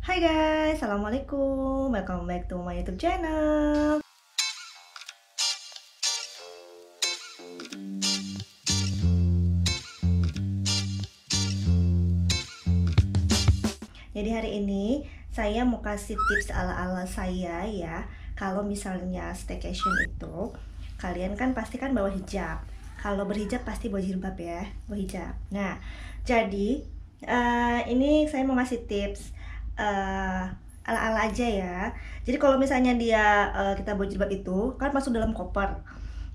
Hai guys, Assalamualaikum. Welcome back to my YouTube channel. Jadi hari ini saya mau kasih tips ala-ala saya ya. Kalau misalnya staycation itu, kalian kan pasti kan bawa hijab. Kalau berhijab pasti bawa jilbab ya, bawa hijab. Nah, jadi ini saya mau ngasih tips ala-ala aja ya. Jadi kalau misalnya kita bawa jilbab itu kan masuk dalam koper.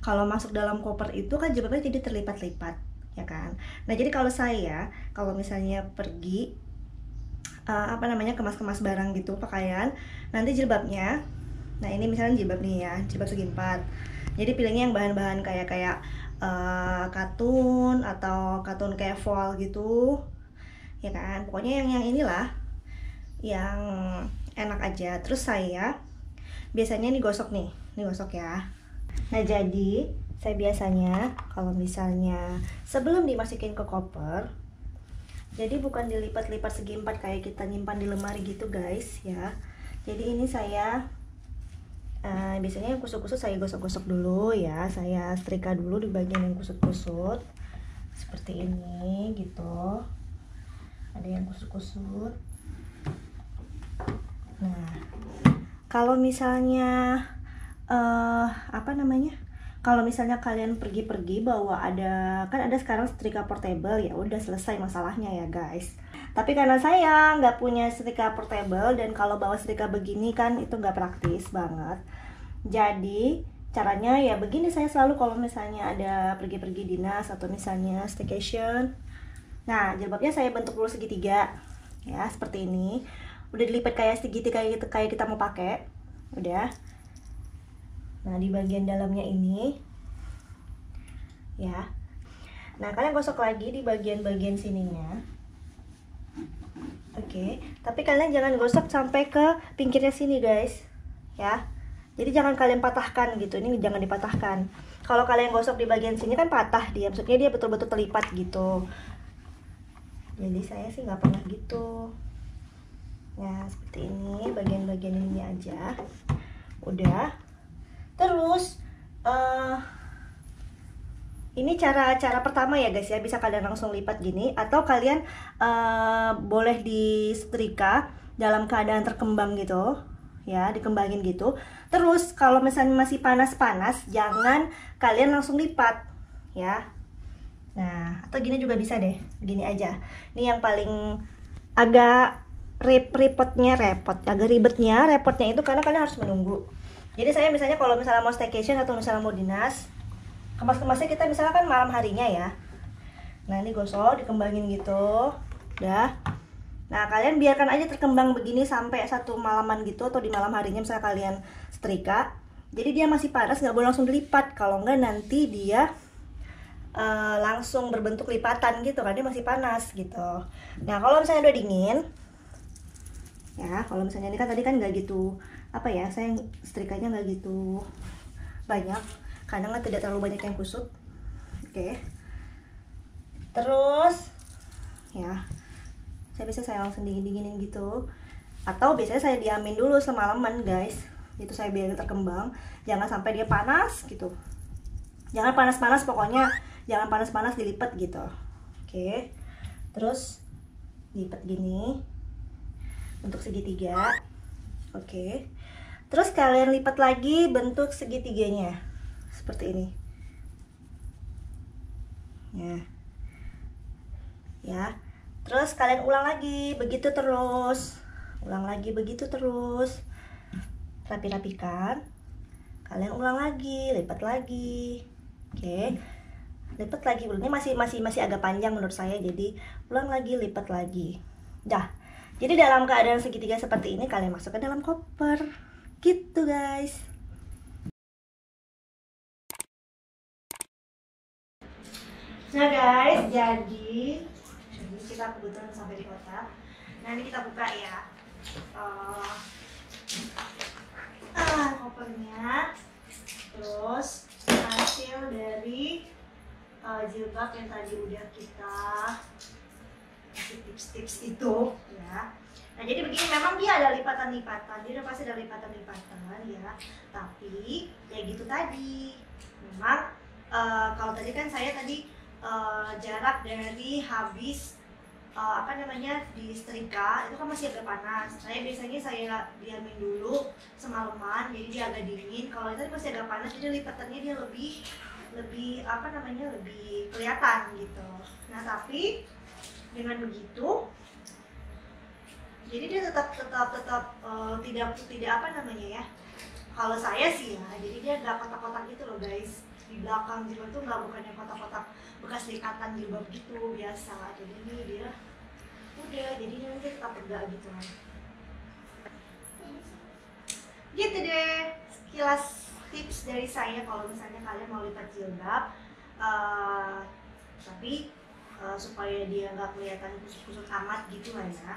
Kalau masuk dalam koper itu kan jilbabnya jadi terlipat-lipat, ya kan. Nah jadi kalau misalnya pergi kemas-kemas barang gitu pakaian, nanti jilbabnya, nah ini misalnya jilbab nih ya, jilbab segi 4. Jadi pilihnya yang bahan-bahan kayak katun atau katun kayak voile gitu, ya kan. Pokoknya yang inilah yang enak aja. Terus saya biasanya ini gosok ya. Nah jadi saya biasanya kalau misalnya sebelum dimasukin ke koper, jadi bukan dilipat-lipat segi 4 kayak kita nyimpan di lemari gitu guys ya. Jadi ini saya biasanya yang kusut-kusut saya gosok-gosok dulu ya. Saya setrika dulu di bagian yang kusut-kusut seperti ini gitu. Ada yang kusut-kusut. Nah, kalau misalnya kalau misalnya kalian pergi-pergi bawa kan ada sekarang setrika portable, ya udah selesai masalahnya ya guys. Tapi karena saya nggak punya setrika portable dan kalau bawa setrika begini kan itu nggak praktis banget. Jadi caranya ya begini, saya selalu kalau misalnya ada pergi-pergi dinas atau misalnya staycation, nah jilbabnya saya bentuk dulu segitiga ya, seperti ini. Udah dilipat kayak segitiga kayak kita mau pakai, udah. Nah di bagian dalamnya ini ya. Nah kalian gosok lagi di bagian-bagian sininya. Oke, tapi kalian jangan gosok sampai ke pinggirnya sini guys ya. Jadi jangan kalian patahkan gitu, ini jangan dipatahkan. Kalau kalian gosok di bagian sini kan patah dia, maksudnya dia betul-betul terlipat gitu. Jadi saya sih nggak pernah gitu. Nah seperti ini, bagian-bagian ini aja. Udah. Terus ini cara pertama ya guys ya, bisa kalian langsung lipat gini atau kalian boleh di setrika dalam keadaan terkembang gitu ya, dikembangin gitu. Terus kalau misalnya masih panas-panas, jangan kalian langsung lipat ya. Nah atau gini juga bisa deh, gini aja. Ini yang paling agak repotnya itu karena kalian harus menunggu. Jadi saya misalnya kalau misalnya mau staycation atau misalnya mau dinas, kemas-kemasnya kita misalnya kan malam harinya ya. Nah ini gosok, dikembangin gitu, udah. Nah kalian biarkan aja terkembang begini sampai satu malaman gitu, atau di malam harinya misalnya kalian setrika. Jadi dia masih panas, nggak boleh langsung dilipat, kalau nggak nanti dia langsung berbentuk lipatan gitu kan, dia masih panas gitu. Nah kalau misalnya udah dingin, ya kalau misalnya ini kan tadi kan nggak gitu saya setrikanya nggak gitu banyak, kadang tidak terlalu banyak yang kusut. Oke. Terus ya saya langsung dinginin gitu, atau biasanya saya diamin dulu semalaman guys, itu saya biar terkembang. Jangan sampai dia panas gitu, jangan panas-panas, pokoknya jangan panas-panas dilipat gitu. Oke. Terus lipat gini bentuk segitiga. Oke. Terus kalian lipat lagi bentuk segitiganya seperti ini ya. Terus kalian ulang lagi begitu terus, rapi-rapikan, kalian ulang lagi, lipat lagi. Oke, lipat lagi. Ini masih agak panjang menurut saya, jadi ulang lagi, lipat lagi. Dah. Jadi dalam keadaan segitiga seperti ini kalian masukkan dalam koper gitu guys. Nah guys, jadi kita kebetulan sampai di kota. Nah ini kita buka ya kopernya. Terus hasil dari jilbab yang tadi udah kita kasih tips-tips itu ya. Nah jadi begini, memang dia ada lipatan-lipatan, dia udah pasti ada lipatan-lipatan ya. Tapi ya gitu tadi, memang kalau tadi kan saya tadi jarak dari habis apa namanya disetrika itu kan masih agak panas. Biasanya saya diamin dulu semalaman, jadi dia agak dingin. Kalau itu masih agak panas, jadi lipatannya dia lebih apa namanya lebih kelihatan gitu. Nah tapi dengan begitu jadi dia tetap tidak apa namanya ya, kalau saya sih ya, jadi dia nggak kotak-kotak gitu loh guys. Di belakang jilbab tuh nggak, bukannya kotak-kotak bekas likatan jilbab gitu biasa. Jadi ini dia udah, jadi nanti tetap tegak gitu kan. Gitu deh sekilas tips dari saya kalau misalnya kalian mau lipat jilbab, tapi supaya dia nggak kelihatan kusut-kusut amat gitu lah ya.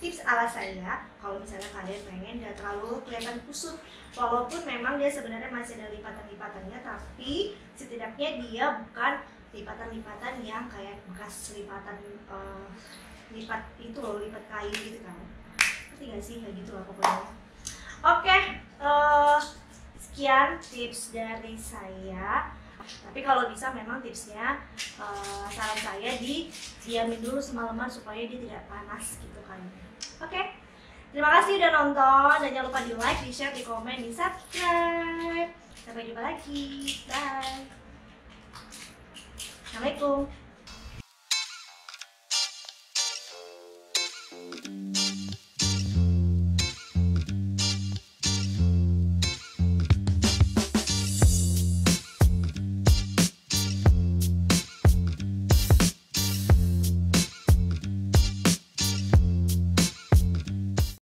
Tips ala saya, kalau misalnya kalian pengen nggak terlalu kelihatan kusut, walaupun memang dia sebenarnya masih ada lipatan-lipatannya, tapi setidaknya dia bukan lipatan-lipatan yang kayak bekas lipatan lipat itu loh, lipat kain gitu kan. Ngerti nggak sih? Kayak gitu lah pokoknya. Oke, sekian tips dari saya. Tapi kalau bisa memang tipsnya saran saya diamin dulu semalaman supaya dia tidak panas gitu kan. Oke, terima kasih udah nonton, dan jangan lupa di like, di share, di komen, di subscribe. Sampai jumpa lagi, bye. Assalamualaikum.